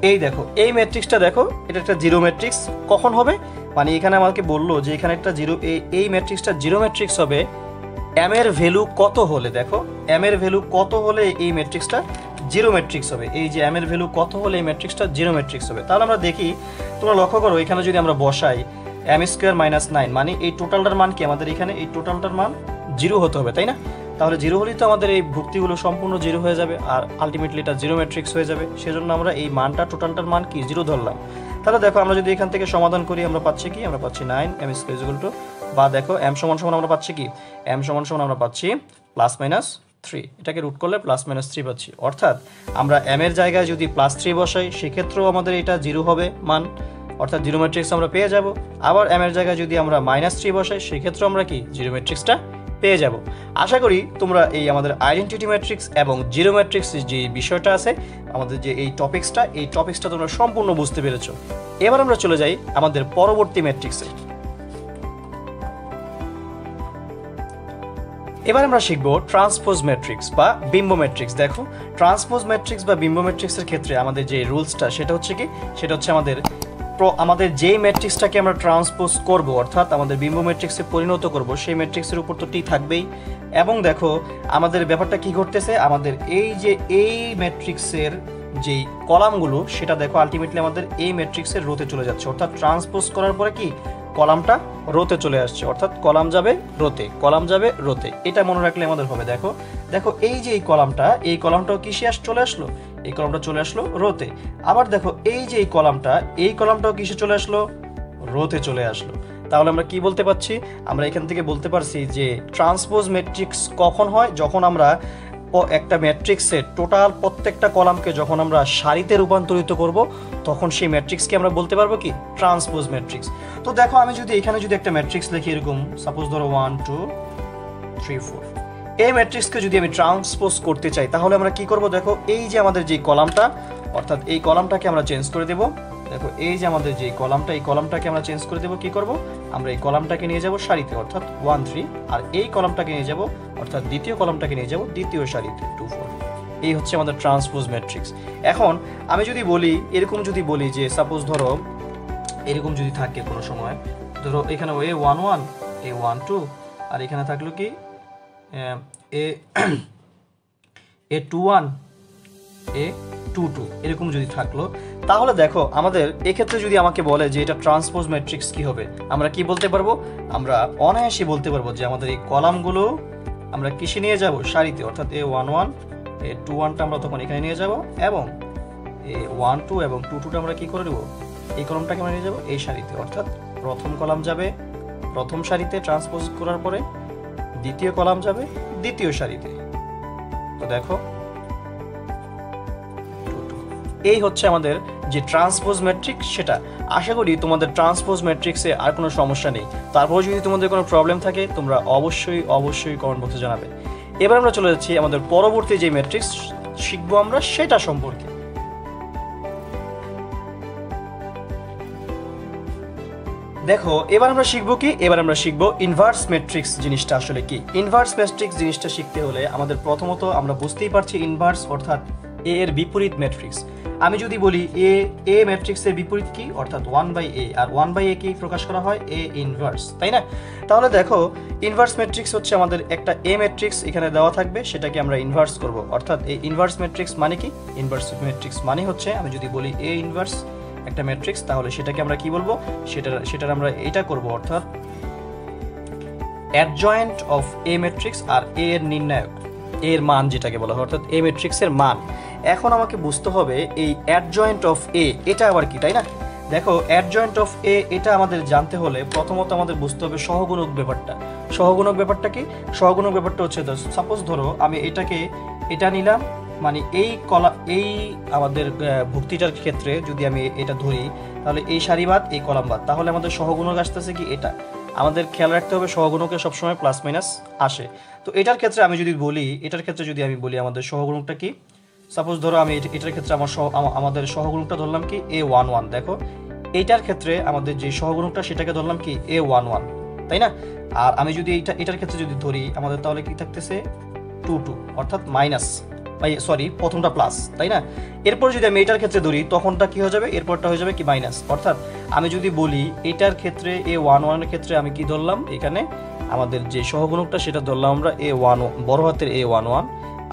এই দেখো এই ম্যাট্রিক্সটা দেখো, এটা একটা জিরো ম্যাট্রিক্স কখন হবে? মানে এখানে আমাকে বললো যে এখানে একটা জিরো, এই ম্যাট্রিক্সটা জিরো ম্যাট্রিক্স হবে m এর ভ্যালু কত হলে। দেখো m এর ভ্যালু কত হলে এই ম্যাট্রিক্সটা জিরো ম্যাট্রিক্স হবে। এই যে m এর ভ্যালু কত হলে এই ম্যাট্রিক্সটা জিরো ম্যাট্রিক্স হবে। তাহলে আমরা দেখি, তোমরা লক্ষ্য করো এখানে যদি আমরা বসাই m² - 9, মানে এই টোটালটার মান কি? আমাদের এখানে এই টোটালটার মান জিরো হতে হবে, তাই না? তাহলে জিরো হলেই তো আমাদের এই ভুক্তিগুলো সম্পূর্ণ জিরো হয়ে যাবে আর আলটিমেটলি এটা জিরো ম্যাট্রিক্স হয়ে যাবে। সেজন্য আমরা এই মানটা, টোটালটার মান কি জিরো ধরলাম। তাহলে দেখো আমরা যদি এখান থেকে সমাধান করি, আমরা পাচ্ছি কি? আমরা পাচ্ছি 9 m², বা দেখো m = আমরা পাচ্ছি কি? m = আমরা পাচ্ছি +-3। এটাকে রুট করলে +-3 পাচ্ছি। অর্থাৎ আমরা m এর জায়গায় যদি +3 বসাই, সেক্ষেত্রেও আমাদের এটা জিরো হবে মান, অর্থাৎ জিরো ম্যাট্রিক্স আমরা পেয়ে যাব। আবার m এর জায়গায় যদি আমরা -3 বসাই, সেক্ষেত্রেও আমরা কি জিরো ম্যাট্রিক্সটা পেয়ে যাব। আশা করি তোমরা এই আমাদের আইডেন্টিটি ম্যাট্রিক্স এবং জিরো ম্যাট্রিক্স যে বিষয়টা আছে, আমাদের যে এই টপিক্সটা তোমরা সম্পূর্ণ বুঝতে পেরেছো। এবার আমরা চলে যাই আমাদের পরবর্তী ম্যাট্রিক্সে। এবার আমরা শিখব ট্রান্সপোজ ম্যাট্রিক্স বা বিম্ব ম্যাট্রিক্স। দেখো ট্রান্সপোজ ম্যাট্রিক্স বা বিম্ব ম্যাট্রিক্সের ক্ষেত্রে আমাদের যে রুলসটা সেটা হচ্ছে কি? সেটা হচ্ছে আমাদের যেই ম্যাট্রিক্সটাকে আমরা ট্রান্সপোজ করব, অর্থাৎ আমাদের বিম্ব ম্যাট্রিক্সে পরিণত করব, সেই ম্যাট্রিক্সের উপর তো টি থাকবেই। এবং দেখো আমাদের ব্যাপারটা কি ঘটতেছে, আমাদের এই যে এই ম্যাট্রিক্সের যেই কলামগুলো, সেটা দেখো আলটিমেটলি আমাদের এই ম্যাট্রিক্সের রোতে চলে যাচ্ছে। অর্থাৎ ট্রান্সপোজ করার পরে কি কলামটা রোতে চলে আসছে, অর্থাৎ কলাম যাবে রোতে, কলাম যাবে রোতে। এটা মনে রাখলে আমাদের হবে। দেখো দেখো এই যে এই কলামটাও কিসে চলে আসলো? এই কলামটা চলে আসলো রোতে। আবার দেখো এই যে এই কলামটাও কিসে চলে আসলো? রোতে চলে আসলো। তাহলে আমরা কি বলতে পারছি? আমরা এখান থেকে বলতে পারছি যে ট্রান্সপোজ ম্যাট্রিক্স কখন হয়? যখন আমরা একটা ম্যাট্রিক্সের টোটাল প্রত্যেকটা কলামকে যখন আমরা সারিতে রূপান্তরিত করব, তখন সেই ম্যাট্রিক্সকে আমরা বলতে পারবো কি? Transpose matrix. তো দেখো আমি যদি এখানে যদি একটা ম্যাট্রিক্স লিখি এরকম, সাপোজ ধরো 1 2 3 4, এই ম্যাট্রিক্সকে যদি আমি ট্রান্সপোজ করতে চাই, তাহলে আমরা কি করব? দেখো এই যে আমাদের যে কলামটা, অর্থাৎ এই কলামটাকে আমরা চেঞ্জ করে দেব। দেখো এই যে আমাদের যে কলামটা, এই কলামটাকে আমরা চেঞ্জ করে দেব। কি করব? আমরা এই কলামটাকে নিয়ে যাব সারিতে, অর্থাৎ 1 3, আর এই কলামটাকে নিয়ে যাব, অর্থাৎ দ্বিতীয় কলামটাকে নিয়ে যাব দ্বিতীয় সারিতে 2 4। এই হচ্ছে আমাদের ট্রান্সপোজ ম্যাট্রিক্স। এখন আমি যদি বলি, এরকম যদি বলি যে সাপোজ ধরো এরকম যদি থাকে কোনো সময়, ধরো এখানে A1 1 A1 2, আর এখানে থাকলো কি A2 1 A2 2, এরকম যদি থাকলো, তাহলে দেখো আমাদের এক্ষেত্রে যদি আমাকে বলে যে এটা ট্রান্সপোজ ম্যাট্রিক্স কি হবে, আমরা কি বলতে পারবো? আমরা অনায়াসে বলতে পারবো যে আমাদের এই কলামগুলো আমরা কিসে নিয়ে যাব? সারিতে, অর্থাৎ A1 1 A2 1টা আমরা তখন এখানে নিয়ে যাব, এবং A1 2 এবং 2 2টা আমরা কি করে দেবো? এই কলামটাকে আমরা নিয়ে যাব এই সারিতে, অর্থাৎ প্রথম কলাম যাবে প্রথম সারিতে ট্রান্সপোজ করার পরে, দ্বিতীয় কলাম যাবে দ্বিতীয় সারিতে। তো দেখো এই হচ্ছে আমাদের যে ট্রান্সপোজ ম্যাট্রিক্স সেটা। আশা করি তোমাদের ট্রান্সপোজ ম্যাট্রিক্সে আর কোনো সমস্যা নেই। তারপর যদি তোমাদের কোনো প্রবলেম থাকে, তোমরা অবশ্যই কমেন্ট বক্সে জানাবে। এবার আমরা চলে যাচ্ছি আমাদের পরবর্তী যে ম্যাট্রিক্স শিখবো আমরা সেটা সম্পর্কে। দেখো এবার আমরা শিখবো কি, এবার আমরা শিখবো ইনভার্স ম্যাট্রিক্স জিনিসটা আসলে কি। ইনভার্স ম্যাট্রিক্স জিনিসটা শিখতে হলে আমাদের প্রথমত আমরা বুঝতেই পারছি ইনভার্স অর্থাৎ এ এর বিপরীত ম্যাট্রিক্স। আমি যদি বলি এ ম্যাট্রিক্সের বিপরীত কি, অর্থাৎ 1/a, আর 1/a কি প্রকাশ করা হয় এ ইনভার্স, তাই না? তাহলে দেখো ইনভার্স ম্যাট্রিক্স হচ্ছে আমাদের একটা এ ম্যাট্রিক্স এখানে দেওয়া থাকবে, সেটাকে আমরা ইনভার্স করব। অর্থাৎ এই ইনভার্স ম্যাট্রিক্স মানে কি, ইনভার্স ম্যাট্রিক্স মানে হচ্ছে আমি যদি বলি এ ইনভার্স একটা ম্যাট্রিক্স, তাহলে সেটাকে আমরা কি বলবো, সেটার আমরা এটা করব, অর্থাৎ অ্যাডজয়েন্ট অফ এ ম্যাট্রিক্স আর এ এর নির্ণায়ক, এর মান যেটাকে বলা হয়, অর্থাৎ এ ম্যাট্রিক্সের মান। এখন আমাকে বুঝতে হবে এই অ্যাডজয়েন্ট অফ এ এটা আবার কি, তাই না? দেখো অ্যাডজয়েন্ট অফ এ এটা আমাদের জানতে হলে প্রথমত আমাদের বুঝতে হবে সহগুণক ব্যাপারটা। সহগুণক ব্যাপারটা কি? সহগুণক ব্যাপারটা হচ্ছে সাপোজ ধরো আমি এটা নিলাম, মানে এই আমাদের ভুক্তিটার ক্ষেত্রে যদি আমি এটা ধরি, তাহলে এই সারিবাদ এই কলামবাদ, তাহলে আমাদের সহগুণক আসতেছে কি এটা। আমাদের খেয়াল রাখতে হবে সহগুণকে সবসময় প্লাস মাইনাস আসে। তো এটার ক্ষেত্রে আমি যদি বলি, আমাদের সহগুণকটা কি, সাপোজ ধরো আমি এটার ক্ষেত্রে আমাদের সহগুণকটা ধরলাম কি A11। দেখো এইটার ক্ষেত্রে আমাদের যে সহগুণকটা সেটাকে ধরলাম কি A11, তাই না? আর আমি যদি এটার ক্ষেত্রে যদি ধরি আমাদের, তাহলে কি থাকতেছে 22, অর্থাৎ মাইনাস, সরি প্রথমটা প্লাস, তাই না? এরপর যদি আমি এটার ক্ষেত্রে ধরি তখনটা কি হয়ে যাবে, এরপরটা হয়ে যাবে কি মাইনাস। অর্থাৎ আমি যদি বলি এটার ক্ষেত্রে A11 এর ক্ষেত্রে আমি কি ধরলাম, এখানে আমাদের যে সহগুণকটা সেটা ধরলাম আমরা A11 বড় হাতের A11।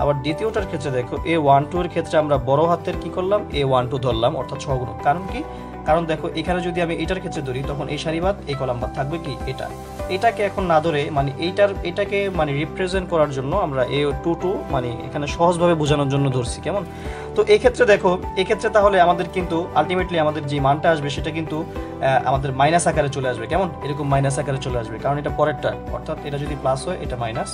আবার দ্বিতীয়টার ক্ষেত্রে দেখো A12 এর ক্ষেত্রে আমরা বড় হাতের কি করলাম A12 ধরলাম, অর্থাৎ সহগুণক। কারণ কি, কারণ দেখো এখানে যদি আমি এটার ক্ষেত্রে ধরি তখন এই সারিবাদ এই কলামবাদ থাকবে কি এটাকে এখন না ধরে মানে এটাকে মানে রিপ্রেজেন্ট করার জন্য আমরা A22 মানে এখানে সহজভাবে বোঝানোর জন্য ধরছি, কেমন? তো এই ক্ষেত্রে দেখো এক্ষেত্রে তাহলে আমাদের কিন্তু আলটিমেটলি আমাদের যে মানটা আসবে সেটা কিন্তু আমাদের মাইনাস আকারে চলে আসবে, কেমন? এরকম মাইনাস আকারে চলে আসবে, কারণ এটা পরেরটা, অর্থাৎ এটা যদি প্লাস হয় এটা মাইনাস,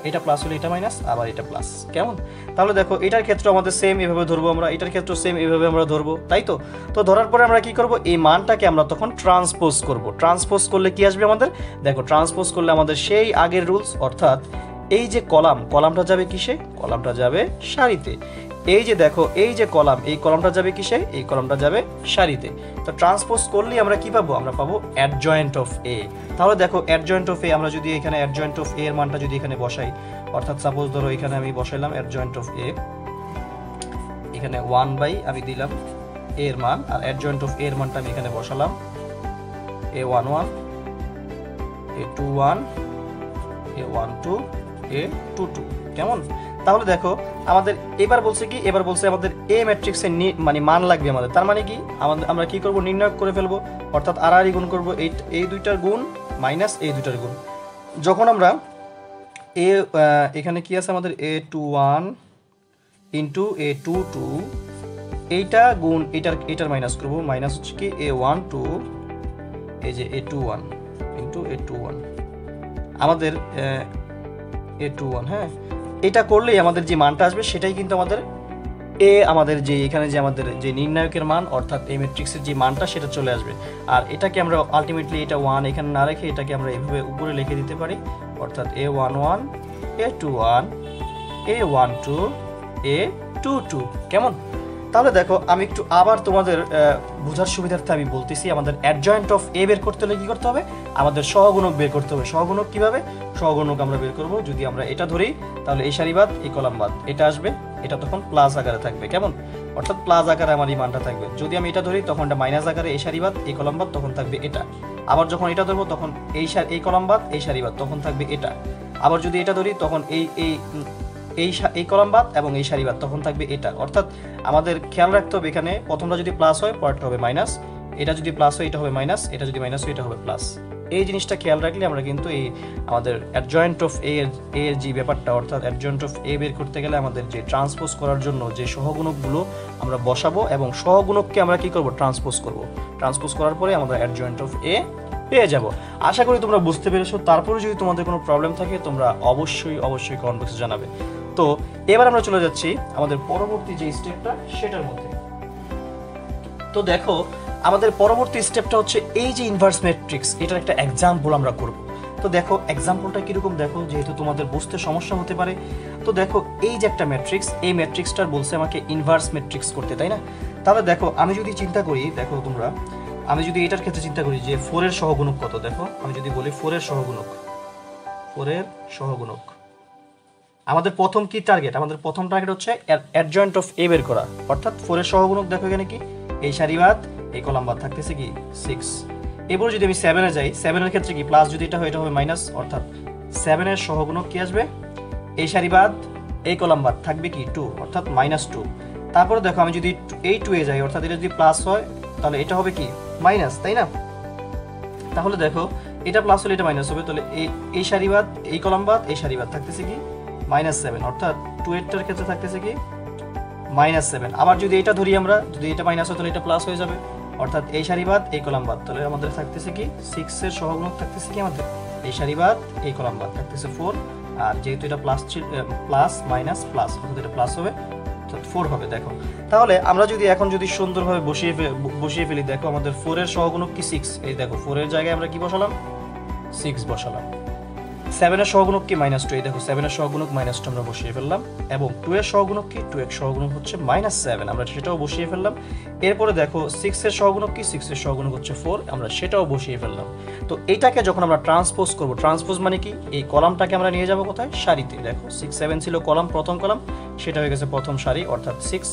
এটা প্লাস হলে এটা মাইনাস, আবার এটা প্লাস, কেমন? তাহলে দেখো এটার ক্ষেত্রে আমাদের সেম এভাবে ধরবো আমরা, এটার ক্ষেত্রে সেম এভাবে আমরা ধরবো, তাই তো? তো ধরার পরে আমরা কি করব, এই মানটাকে আমরা তখন ট্রান্সপোজ করব। ট্রান্সপোজ করলে কি আসবে আমাদের, দেখো ট্রান্সপোজ করলে আমাদের সেই আগের রুলস, অর্থাৎ এই যে কলামটা যাবে কিসে, কলামটা যাবে সারিতে। এই যে দেখো এই যে এই কলামটা যাবে কিসে, এই কলামটা যাবে সারিতে। তো ট্রান্সপোজ করলেই আমরা কি পাবো, আমরা পাবো অ্যাডজয়েন্ট অফ এ। তাহলে দেখো অ্যাডজয়েন্ট অফ এ আমরা যদি এখানে অ্যাডজয়েন্ট অফ এ এর মানটা যদি এখানে বসাই, অর্থাৎ সাপোজ ধরো এখানে আমি বসাইলাম অ্যাডজয়েন্ট অফ এ, এখানে 1 আমি দিলাম এ এর মান, আর অ্যাডজয়েন্ট অফ এ এর মানটা আমি এখানে বসালাম A11, A21, A12, A22, কেমন? তাহলে দেখো আমাদের এবার বলছে আমাদের এ ম্যাট্রিক্সের মানে মান লাগবে আমাদের। তার মানে কি আমরা কি করব, নির্ণয় করে ফেলবো, অর্থাৎ আর গুণ করব এই দুইটার গুণ মাইনাস এই দুইটার গুণ। যখন আমরা এখানে কি আছে আমাদের A21 ইন্টু A22, এইটা গুণ এটার মাইনাস করব, মাইনাস হচ্ছে কি A12, এই যে A21 ইন্টু A21 আমাদের A21, হ্যাঁ, এটা করলেই আমাদের যে মানটা আসবে সেটাই কিন্তু আমাদের যে এখানে যে আমাদের যে নির্ণায়কের মান, অর্থাৎ এই ম্যাট্রিক্সের যে মানটা সেটা চলে আসবে। আর এটাকে আমরা আলটিমেটলি এটা 1 এখানে না রেখে এটাকে আমরা এভাবে উপরে লিখে দিতে পারি, অর্থাৎ A11, A21, A12, A22, কেমন? তাহলে দেখো আমি একটু আবার তোমাদের বোঝার সুবিধার্থে আমি বলতেছি, আমাদের অ্যাডজয়েন্ট অফ এ বের করতে হলে কি করতে হবে, আমাদের সহগুণক বের করতে হবে। সহগুণক কিভাবে, সহগুণক আমরা বের করব, যদি আমরা এটা ধরি তাহলে এই সারিবাদ এই কলামবাদ এটা আসবে, এটা তখন প্লাস আকারে থাকবে, কেমন? অর্থাৎ প্লাস আকারে আমার এই মানটা থাকবে। যদি আমি এটা ধরি তখন এটা মাইনাস আকারে এই সারিবাদ এই কলামবাদ তখন থাকবে এটা। আবার যখন এটা ধরবো তখন এই কলামবাদ এই সারিবাদ তখন থাকবে এটা। আবার যদি এটা ধরি তখন এই কলামবাদ এবং এই সারিবাদ তখন থাকবে এটা। অর্থাৎ আমাদের খেয়াল রাখতে হবে এখানে প্রথমটা যদি প্লাস হয় পরেরটা হবে মাইনাস, এটা যদি প্লাস হয় এটা হবে মাইনাস, এটা যদি মাইনাস হয় এটা হবে প্লাস। এই জিনিসটা খেয়াল রাখলে আমরা কিন্তু এই আমাদের অ্যাডজয়েন্ট অফ এ এর যে ব্যাপারটা, অর্থাৎ অ্যাডজয়েন্ট অফ এ বের করতে গেলে আমাদের যে ট্রান্সপোজ করার জন্য যে সহগুণকগুলো আমরা বসাবো এবং সহগুণককে আমরা কি করব, ট্রান্সপোজ করব। ট্রান্সপোজ করার পরে আমরা অ্যাডজয়েন্ট অফ এ পেয়ে যাব। আশা করি তোমরা বুঝতে পেরেছো। তারপরে যদি তোমাদের কোনো প্রবলেম থাকে তোমরা অবশ্যই কমেন্ট বক্সে জানাবে। তো এবার আমরা চলে যাচ্ছি আমাদের পরবর্তী যে স্টেপটা সেটার মধ্যে। তো দেখো আমাদের পরবর্তী স্টেপটা হচ্ছে এই যে ইনভার্স ম্যাট্রিক্স, এটার একটা এক্সাম্পল আমরা করব। তো দেখো এক্সাম্পলটা কিরকম, দেখো যেহেতু তোমাদের বুঝতে সমস্যা হতে পারে। তো দেখো এই যে একটা ম্যাট্রিক্স, এই ম্যাট্রিক্সটার বলছে আমাকে ইনভার্স ম্যাট্রিক্স করতে, তাই না? তাহলে দেখো আমি যদি চিন্তা করি, দেখো তোমরা আমি যদি এটার ক্ষেত্রে চিন্তা করি যে 4 এর সহগুণক কত, দেখো আমি যদি বলি 4 এর সহগুণক, 4 এর সহগুণক, আমাদের প্রথম কি টার্গেট, আমাদের প্রথম টার্গেট হচ্ছে অ্যাডজয়েন্ট অফ এ বের করা। অর্থাৎ 4 এর সহগুণক দেখো এখানে কি, এই সারি বাদ এই কলাম বাদ থাকতেছে কি 6। এরপর যদি আমি 7 এ যাই, 7 এর ক্ষেত্রে কি প্লাস যদি এটা হয় এটা হবে মাইনাস, অর্থাৎ 7 এর সহগুণক কি আসবে, এই সারি বাদ এই কলাম বাদ থাকবে কি 2, অর্থাৎ -2। তারপরে দেখো আমি যদি এই 2 এ যাই, অর্থাৎ এটা যদি প্লাস হয় তাহলে এটা হবে কি মাইনাস, তাই না? তাহলে দেখো এটা প্লাস হলে এটা মাইনাস হবে, তাহলে এই সারি বাদ এই কলাম বাদ এই সারি বাদ থাকতেছে কি -7, অর্থাৎ 2 এর ক্ষেত্রে থাকতেছে কি -7। আবার যদি এটা ধরি আমরা, যদি এটা মাইনাস হয় তাহলে এটা প্লাস হয়ে যাবে, অর্থাৎ এই সারি বাদ এই কলাম বাদ, তাহলে আমাদের থাকতেছে কি 6 এর সহগুণক থাকতেছে কি আমাদের এই সারি বাদ এই কলাম বাদ থাকতেছে 4। আর যেহেতু এটা প্লাস মাইনাস প্লাস, অর্থাৎ এটা প্লাস হবে, অর্থাৎ 4 হবে। দেখো তাহলে আমরা যদি এখন যদি সুন্দরভাবে বসিয়ে ফেলি, দেখো আমাদের 4 এর সহগুণক কি 6, এই দেখো 4 এর জায়গায় আমরা কি বসালাম 6 বসালাম। 7 এর সহগুণক কি -2, এই দেখো 7 এর সহগুণক -2 আমরা বসিয়ে ফেললাম। এবং 2 এর সহগুণক কি, 2 এর সহগুণক হচ্ছে -7, আমরা সেটাও বসিয়ে ফেললাম। এরপরে দেখো 6 এর সহগুণক কি, 6 এর সহগুণক হচ্ছে 4, আমরা সেটাও বসিয়ে ফেললাম। তো এটাকে যখন আমরা ট্রান্সপোজ করব, ট্রান্সপোজ মানে কি, এই কলামটাকে আমরা নিয়ে যাব কোথায়, সারিতে। দেখো 6 7 ছিল কলাম, প্রথম কলাম, সেটা হয়ে গেছে প্রথম সারি, অর্থাৎ 6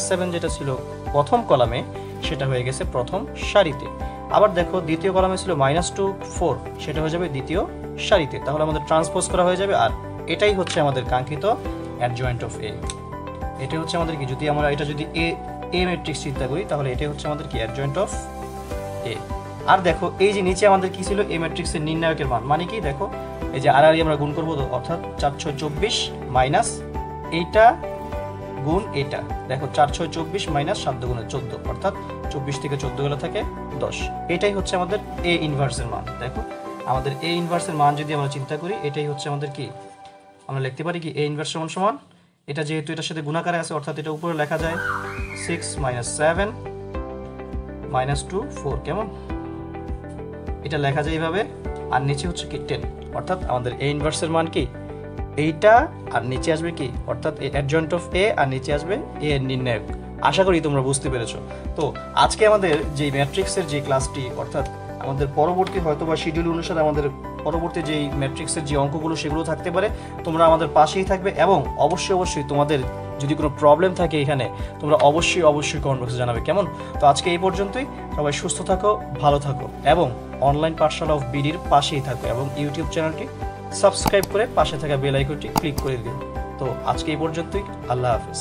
7 যেটা ছিল প্রথম কলামে সেটা হয়ে গেছে প্রথম সারিতে। আবার দেখো দ্বিতীয় কলামে ছিল -2 4, সেটা হয়ে যাবে দ্বিতীয় সারিতে। তাহলে আমাদের ট্রান্সপোজ করা হয়ে যাবে, আর এটাই হচ্ছে আমাদের কাঙ্ক্ষিত অ্যাডজয়েন্ট অফ এ। এটাই হচ্ছে আমাদের কি, যদি আমরা এটা যদি এ ম্যাট্রিক্স চিন্তা করি তাহলে এটাই হচ্ছে আমাদের কি অ্যাডজয়েন্ট অফ এ। আর দেখো এই যে নিচে আমাদের কি ছিল, এ ম্যাট্রিক্সের নির্ণায়কের মান, মানে কি দেখো এই যে আর আমরা গুণ করবো, অর্থাৎ 4 6 24 মাইনাস এইটা গুণ এটা, দেখো 4 6 24 মাইনাস 7 গুণে 14, অর্থাৎ 24 থেকে 14 গেলে থাকে 10। এটাই হচ্ছে আমাদের এ ইনভার্সের মান। দেখো আমাদের এ ইনভার্সের মান যদি আমরা চিন্তা করি, এটাই হচ্ছে আমাদের কি, আমরা লিখতে পারি কি এ ইনভার্স সমান এটা, যেহেতু এটার সাথে গুণাকারে আছে অর্থাৎ এটা উপরে লেখা যায় 6 7 -2 4, কেমন এটা লেখা যায় এইভাবে। আর নিচে হচ্ছে কি 10, অর্থাৎ আমাদের এ ইনভার্সের মান কি এইটা, আর নিচে আসবে কি, অর্থাৎ অ্যাডজয়েন্ট অফ এ, আর নিচে আসবে এ এর নির্ণায়ক। আশা করি তোমরা বুঝতে পেরেছো। তো আজকে আমাদের যে ম্যাট্রিক্সের যে ক্লাসটি, অর্থাৎ আমাদের পরবর্তী হয়তো বা শিডিউল অনুসারে আমাদের পরবর্তী যেই ম্যাট্রিক্সের যে অঙ্কগুলো সেগুলো থাকতে পারে, তোমরা আমাদের পাশেই থাকবে। এবং অবশ্যই তোমাদের যদি কোনো প্রবলেম থাকে এখানে, তোমরা অবশ্যই কমেন্ট বক্সে জানাবে, কেমন? তো আজকে এই পর্যন্তই। সবাই সুস্থ থাকো, ভালো থাকো, এবং অনলাইন পাঠশালা অফ বিডির পাশেই থাকো, এবং ইউটিউব চ্যানেলটি সাবস্ক্রাইব করে পাশে থাকা বেল আইকনটি ক্লিক করে দিও। তো আজকে এই পর্যন্তই, আল্লাহ হাফেজ।